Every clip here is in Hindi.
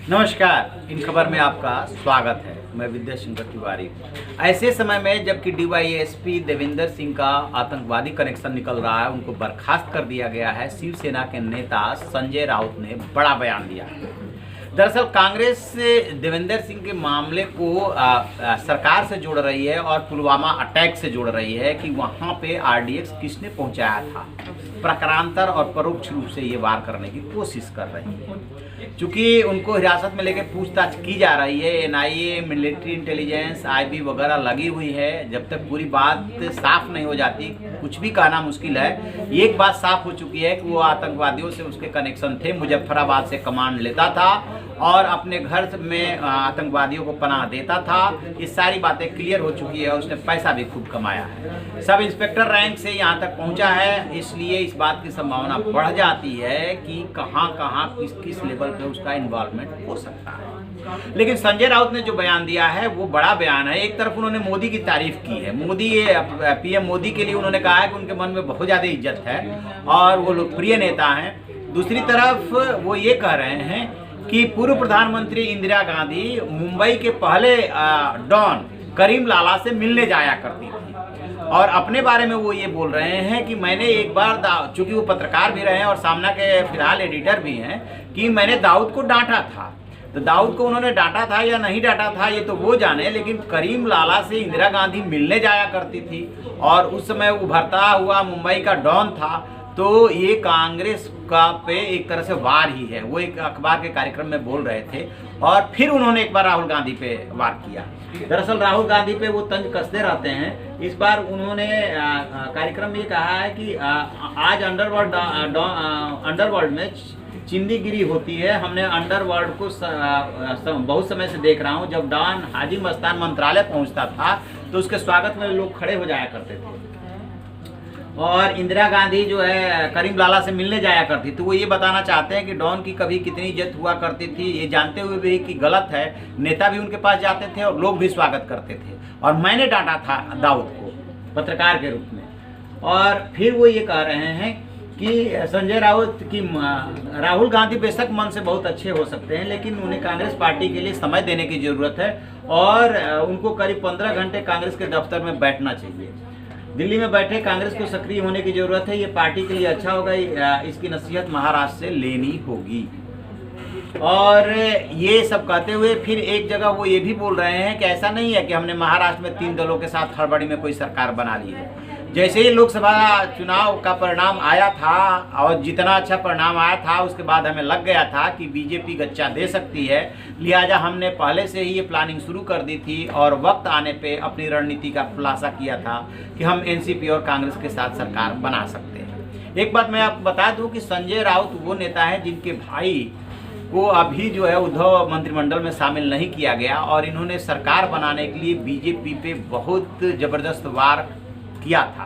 नमस्कार, इन खबर में आपका स्वागत है। मैं विद्या शंकर तिवारी। ऐसे समय में जबकि डीवाईएसपी देवेंद्र सिंह का आतंकवादी कनेक्शन निकल रहा है, उनको बर्खास्त कर दिया गया है, शिवसेना के नेता संजय राउत ने बड़ा बयान दिया है। दरअसल कांग्रेस देवेंद्र सिंह के मामले को सरकार से जोड़ रही है और पुलवामा अटैक से जोड़ रही है कि वहां पे आरडीएक्स किसने पहुंचाया था। प्रकारांतर और परोक्ष रूप से ये वार करने की कोशिश कर रही है। चूंकि उनको हिरासत में लेकर पूछताछ की जा रही है, एनआईए, मिलिट्री इंटेलिजेंस, आईबी वगैरह लगी हुई है। जब तक पूरी बात साफ नहीं हो जाती कुछ भी कहना मुश्किल है। एक बात साफ हो चुकी है कि वो आतंकवादियों से उसके कनेक्शन थे, मुजफ्फराबाद से कमांड लेता था और अपने घर में आतंकवादियों को पनाह देता था। ये सारी बातें क्लियर हो चुकी है। उसने पैसा भी खूब कमाया है, सब इंस्पेक्टर रैंक से यहाँ तक पहुँचा है। इसलिए इस बात की संभावना बढ़ जाती है कि कहाँ कहाँ किस किस लेवल पे उसका इन्वॉल्वमेंट हो सकता है। लेकिन संजय राउत ने जो बयान दिया है वो बड़ा बयान है। एक तरफ उन्होंने मोदी की तारीफ की है, पीएम मोदी के लिए उन्होंने कहा है कि उनके मन में बहुत ज़्यादा इज्जत है और वो लोकप्रिय नेता हैं। दूसरी तरफ वो ये कह रहे हैं कि पूर्व प्रधानमंत्री इंदिरा गांधी मुंबई के पहले डॉन करीम लाला से मिलने जाया करती थी और अपने बारे में वो ये बोल रहे हैं कि मैंने एक बार, चूंकि वो पत्रकार भी रहे हैं और सामना के फिलहाल एडिटर भी हैं, कि मैंने दाऊद को डांटा था। तो दाऊद को उन्होंने डांटा था या नहीं डांटा था ये तो वो जाने, लेकिन करीम लाला से इंदिरा गांधी मिलने जाया करती थी और उस समय उभरता हुआ मुंबई का डॉन था। तो ये कांग्रेस का पे एक तरह से वार ही है। वो एक अखबार के कार्यक्रम में बोल रहे थे और फिर उन्होंने एक बार राहुल गांधी पे वार किया। दरअसल राहुल गांधी पे वो तंज कसते रहते हैं। इस बार उन्होंने कार्यक्रम में कहा है कि आज अंडरवर्ल्ड में चिंदीगिरी होती है। हमने अंडरवर्ल्ड को बहुत समय से देख रहा हूँ। जब डॉन हाजी मस्तान मंत्रालय पहुँचता था तो उसके स्वागत में लोग खड़े हो जाया करते थे और इंदिरा गांधी जो है करीम लाला से मिलने जाया करती थी। वो ये बताना चाहते हैं कि डॉन की कभी कितनी इज्जत हुआ करती थी, ये जानते हुए भी कि गलत है। नेता भी उनके पास जाते थे और लोग भी स्वागत करते थे और मैंने डांटा था दाऊद को पत्रकार के रूप में। और फिर वो ये कह रहे हैं कि संजय राउत की राहुल गांधी बेशक मन से बहुत अच्छे हो सकते हैं, लेकिन उन्हें कांग्रेस पार्टी के लिए समय देने की ज़रूरत है और उनको करीब 15 घंटे कांग्रेस के दफ्तर में बैठना चाहिए। दिल्ली में बैठे कांग्रेस को सक्रिय होने की जरूरत है। ये पार्टी के लिए अच्छा होगा। इसकी नसीहत महाराष्ट्र से लेनी होगी। और ये सब कहते हुए फिर एक जगह वो ये भी बोल रहे हैं कि ऐसा नहीं है कि हमने महाराष्ट्र में 3 दलों के साथ हड़बड़ी में कोई सरकार बना ली है। जैसे ही लोकसभा चुनाव का परिणाम आया था और जितना अच्छा परिणाम आया था उसके बाद हमें लग गया था कि बीजेपी गच्चा दे सकती है, लिहाजा हमने पहले से ही ये प्लानिंग शुरू कर दी थी और वक्त आने पे अपनी रणनीति का खुलासा किया था कि हम एनसीपी और कांग्रेस के साथ सरकार बना सकते हैं। एक बात मैं आपको बता दूं कि संजय राउत वो नेता है जिनके भाई को अभी जो है उद्धव मंत्रिमंडल में शामिल नहीं किया गया और इन्होंने सरकार बनाने के लिए बीजेपी पे बहुत ज़बरदस्त वार किया था।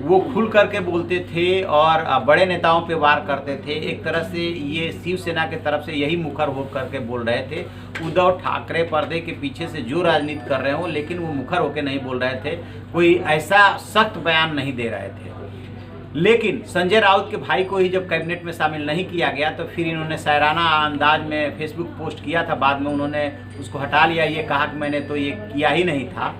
वो खुल करके बोलते थे और बड़े नेताओं पे वार करते थे। एक तरह से ये शिवसेना के तरफ से यही मुखर हो करके बोल रहे थे। उद्धव ठाकरे पर्दे के पीछे से जो राजनीति कर रहे हो, लेकिन वो मुखर होकर नहीं बोल रहे थे, कोई ऐसा सख्त बयान नहीं दे रहे थे। लेकिन संजय राउत के भाई को ही जब कैबिनेट में शामिल नहीं किया गया तो फिर इन्होंने शायराना अंदाज में फेसबुक पोस्ट किया था। बाद में उन्होंने उसको हटा लिया। ये कहा कि मैंने तो ये किया ही नहीं था,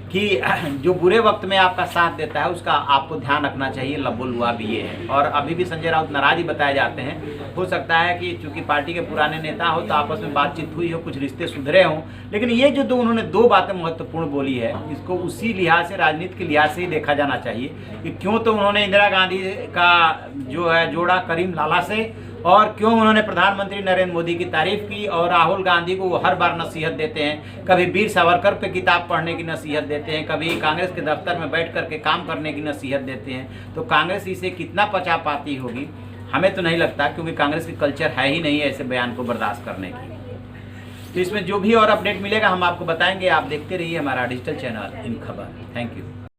कि जो बुरे वक्त में आपका साथ देता है उसका आपको ध्यान रखना चाहिए। लबुलुआ भी ये है और अभी भी संजय राउत नाराज ही बताए जाते हैं। हो सकता है कि चूंकि पार्टी के पुराने नेता हो तो आपस में बातचीत हुई हो, कुछ रिश्ते सुधरे हों, लेकिन ये जो उन्होंने 2 बातें महत्वपूर्ण बोली है, इसको उसी लिहाज से, राजनीति के लिहाज से ही देखा जाना चाहिए कि क्यों तो उन्होंने इंदिरा गांधी का जो है जोड़ा करीम लाला से और क्यों उन्होंने प्रधानमंत्री नरेंद्र मोदी की तारीफ की और राहुल गांधी को वो हर बार नसीहत देते हैं। कभी वीर सावरकर पे किताब पढ़ने की नसीहत देते हैं, कभी कांग्रेस के दफ्तर में बैठ करके काम करने की नसीहत देते हैं। तो कांग्रेस इसे कितना पचा पाती होगी हमें तो नहीं लगता, क्योंकि कांग्रेस की कल्चर है ही नहीं ऐसे बयान को बर्दाश्त करने की। तो इसमें जो भी और अपडेट मिलेगा हम आपको बताएंगे। आप देखते रहिए हमारा डिजिटल चैनल इन खबर। Thank you.